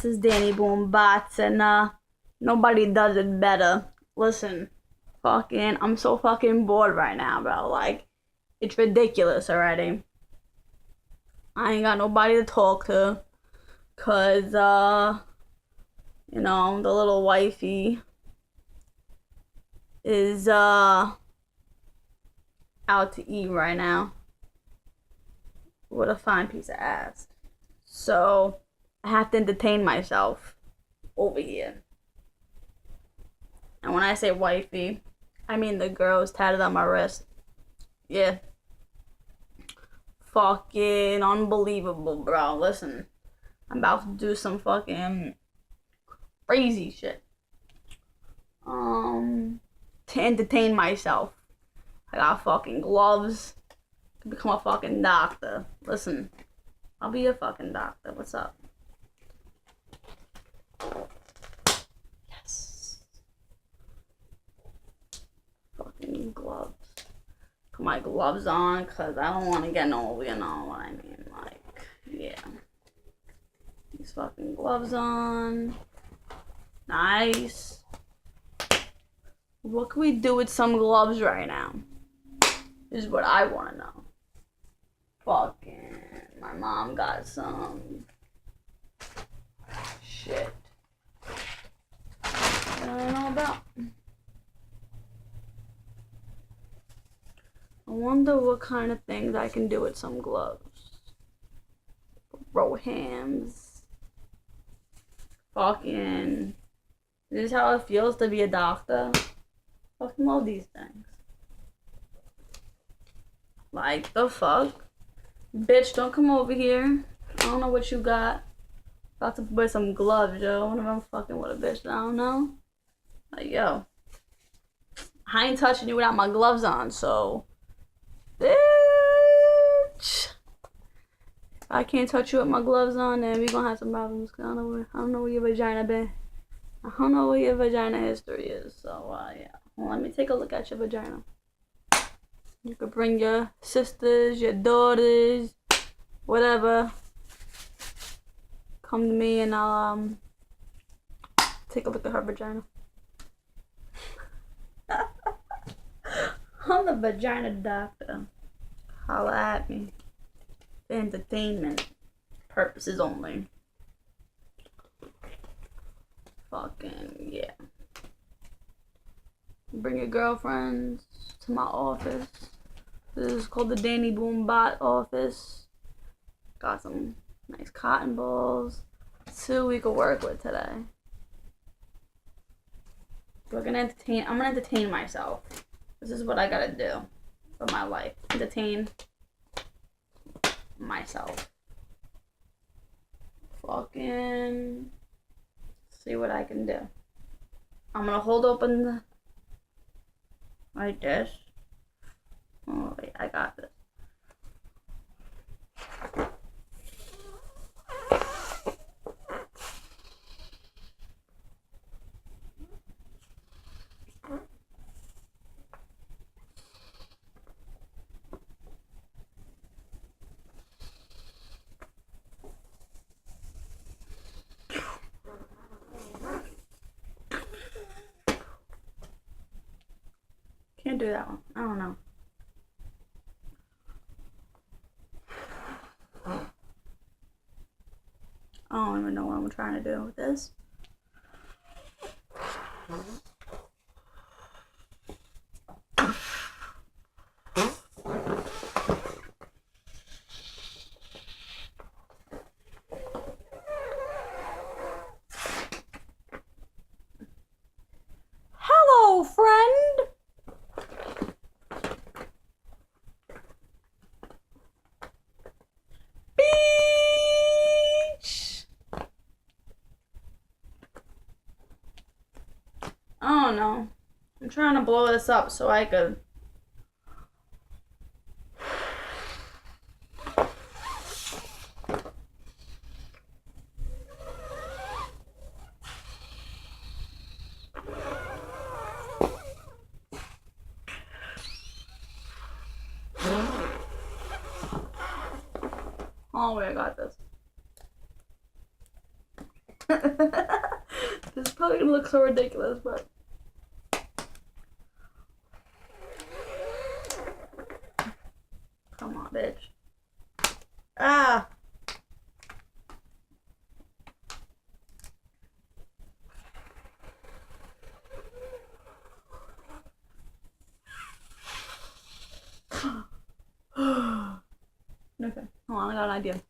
This is Danny Boombotz, and nobody does it better. Listen, I'm so fucking bored right now, bro. Like, it's ridiculous already. I ain't got nobody to talk to, cause the little wifey is out to eat right now. What a fine piece of ass. So I have to entertain myself over here. And when I say wifey, I mean the girl who's tatted on my wrist. Yeah. Fucking unbelievable, bro. Listen, I'm about to do some fucking crazy shit. To entertain myself. I got fucking gloves to become a fucking doctor. Listen, I'll be a fucking doctor. What's up? Yes. Fucking gloves. Put my gloves on, cause I don't want to get no, you know what I mean? Like, yeah. These fucking gloves on. Nice. What can we do with some gloves right now? Is what I want to know. Fucking, my mom got some shit I don't know about. I wonder what kind of things I can do with some gloves. Roll hams. Fucking, this is how it feels to be a doctor. Fucking love these things. Like, the fuck? Bitch, don't come over here. I don't know what you got. About to wear some gloves, yo. What if I'm fucking with a bitch that I don't know? Like, yo. I ain't touching you without my gloves on, so. Bitch. If I can't touch you with my gloves on, then we gonna have some problems. Cause I don't know where your vagina been. I don't know what your vagina history is. So, yeah. Well, let me take a look at your vagina. You could bring your sisters, your daughters, whatever. Come to me and I'll take a look at her vagina. I'm the vagina doctor. Holla at me. For entertainment purposes only. Fucking yeah. Bring your girlfriends to my office. This is called the Danny Boombot office. Got some nice cotton balls. 2 we could work with today. I'm gonna entertain myself. This is what I gotta do for my life. Entertain myself. Fucking see what I can do. I'm gonna hold open like this. Oh wait, I got this. Can't do that one. I don't know. I don't even know what I'm trying to do with this. Hello, friend. I don't know. I'm trying to blow this up so I could. Oh wait, I got this. This is probably gonna look so ridiculous, but. Come on, bitch. Ah! Okay, hold on, I got an idea.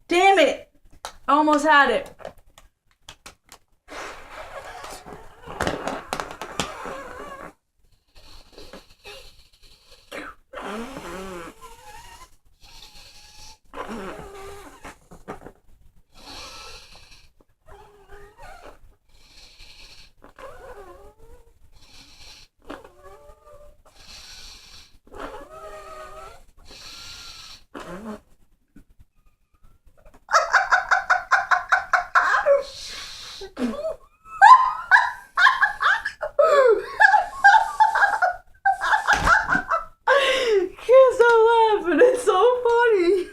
Damn it! I almost had it. Can't stop laughing. It's so funny.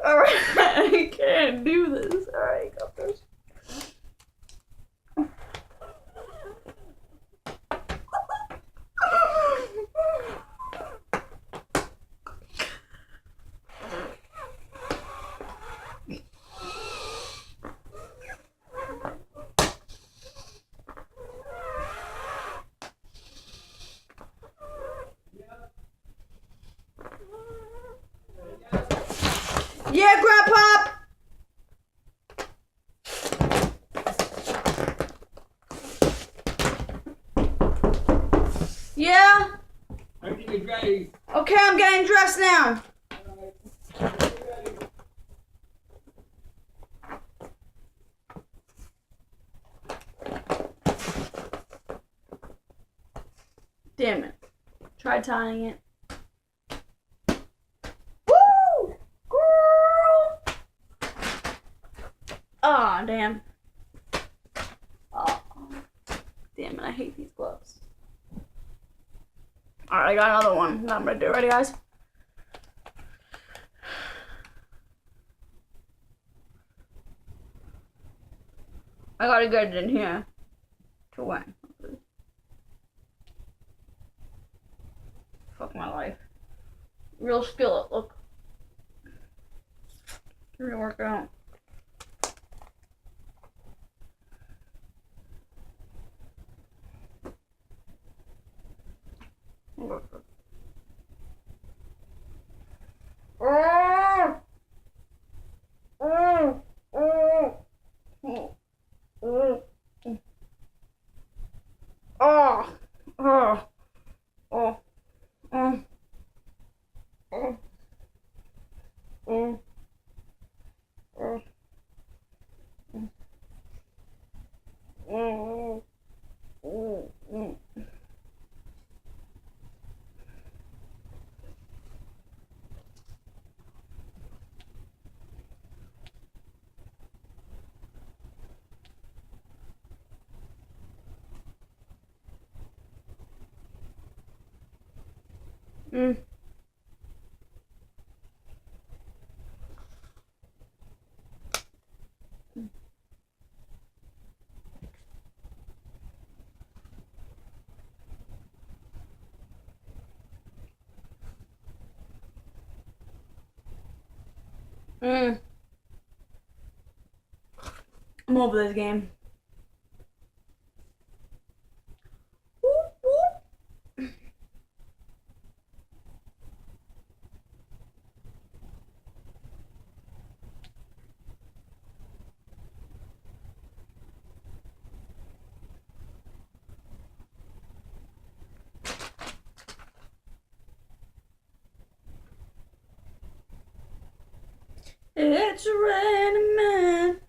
Alright, I can't do this. Alright, got this. Yeah, Grandpa! Yeah? I think it's ready. Okay, I'm getting dressed now. Damn it. Try tying it. Woo! Girl! Aw, damn. Oh, damn it, I hate these gloves. Alright, I got another one. Now I'm ready to do it. Ready, guys? I gotta get it in here to win. Fuck my life. Real skillet, look. It's gonna work out. I'm over this game. It's raining men.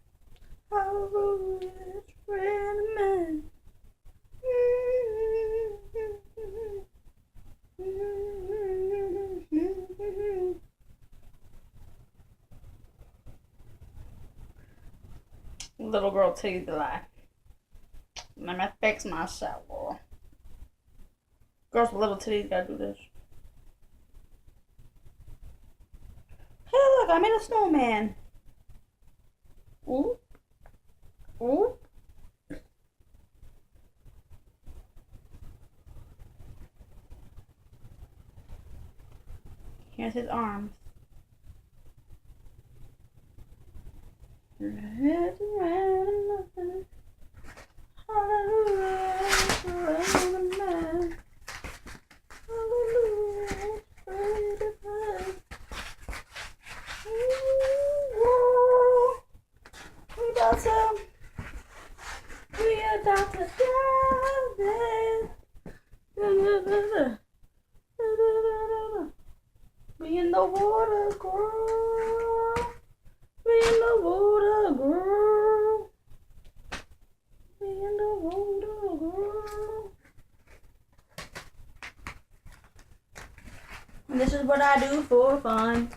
Oh, it's raining men. Little girl titties be like, let me fix myself, boy. Girls with little titties gotta do this. Hey, look, I made a snowman. Ooh. Ooh. Here's his arms. We about to dive in. We in the water, girl. We in the water, girl. We in the water, girl. And this is what I do for fun.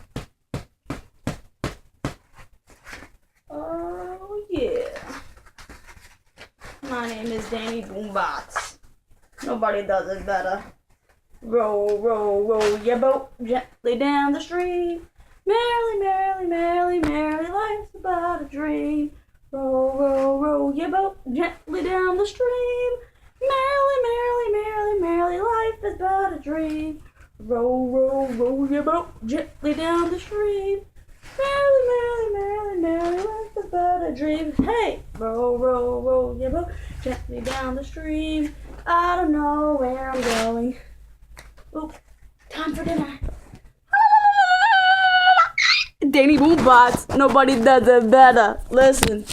Oh yeah. My name is Danny Boombotz. Nobody does it better. Roll, roll, roll your boat gently down the stream. Merrily, merrily, merrily, merrily, life's about a dream. Roll, roll, roll your boat gently down the stream. Merrily, merrily, merrily, merrily, life is but a dream. Roll, roll, roll your boat gently down the stream. Merrily, merrily, merrily, merrily, life is but a dream. Hey! Roll, roll, roll your boat gently down the stream. I don't know where I'm going. Oop, time for dinner. Danny Boombotz, nobody does it better. Listen.